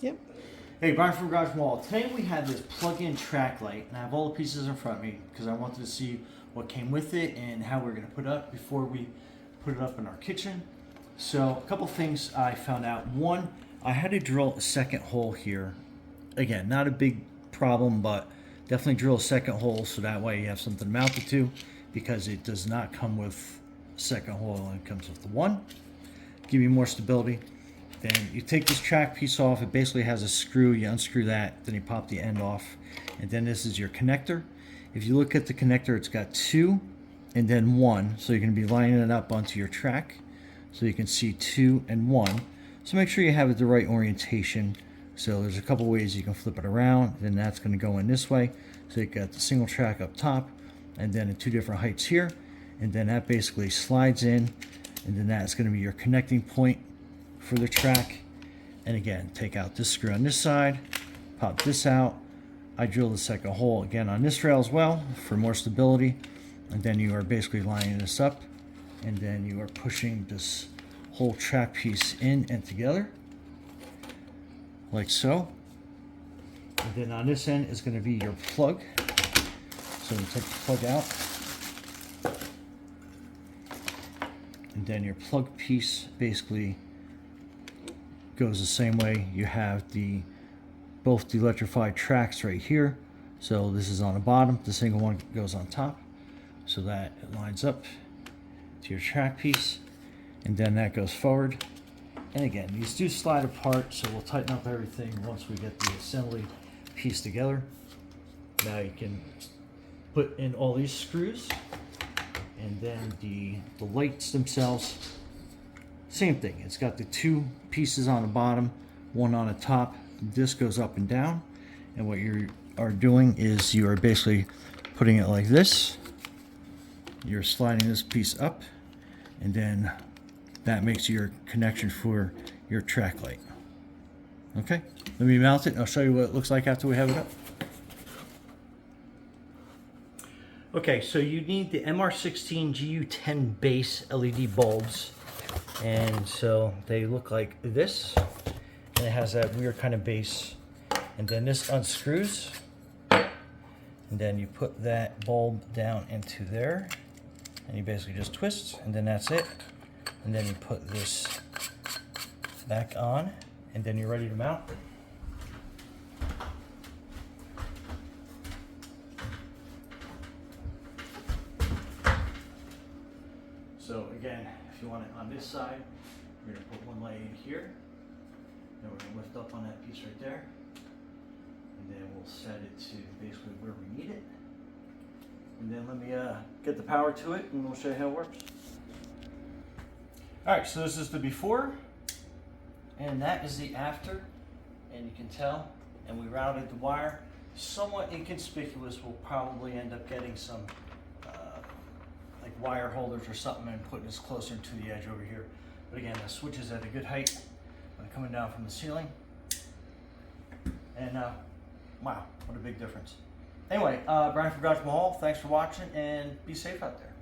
Yep. Hey, Brian from Garage Mall. Today we have this plug-in track light, and I have all the pieces in front of me because I wanted to see what came with it and how we're going to put it up before we put it up in our kitchen. So a couple things I found out. One, I had to drill a second hole here. Again, not a big problem, but definitely drill a second hole so that way you have something to mount it to, because it does not come with a second hole, it comes with the one. Give you more stability. Then you take this track piece off. It basically has a screw. You unscrew that, then you pop the end off, and then this is your connector. If you look at the connector, it's got two and then one, so you're going to be lining it up onto your track so you can see 2 and 1. So make sure you have it the right orientation. So there's a couple ways you can flip it around. Then that's going to go in this way. So you got the single track up top, and then at 2 different heights here, and then that basically slides in, and then that's going to be your connecting point for the track. And again, take out this screw on this side, pop this out. I drilled the second hole again on this rail as well for more stability, and then you are basically lining this up, and then you are pushing this whole track piece in and together like so. And then on this end is going to be your plug. So you take the plug out, and then your plug piece basically goes the same way. You have both the electrified tracks right here. So this is on the bottom, the single one goes on top, so that it lines up to your track piece, and then that goes forward. And again, these do slide apart, so we'll tighten up everything once we get the assembly piece together. Now you can put in all these screws, and then the lights themselves, same thing. It's got the 2 pieces on the bottom, 1 on the top. This goes up and down, and what you are doing is you are basically putting it like this. You're sliding this piece up, and then that makes your connection for your track light. Okay, let me mount it and I'll show you what it looks like after we have it up. Okay, so you need the MR16 GU10 base LED bulbs. And so they look like this, and it has that weird kind of base. And then this unscrews, and then you put that bulb down into there, and you basically just twist, and then that's it. And then you put this back on, and then you're ready to mount. So again, if you want it on this side, we're going to put one light in here, then we're going to lift up on that piece right there, and then we'll set it to basically where we need it. And then let me get the power to it, and we'll show you how it works. Alright, so this is the before, and that is the after, and you can tell, and we routed the wire. Somewhat inconspicuous. We'll probably end up getting some like wire holders or something and putting this closer to the edge over here. But again, the switch is at a good height when coming down from the ceiling. And wow, what a big difference. Anyway, Brian from Garage Mall, thanks for watching, and be safe out there.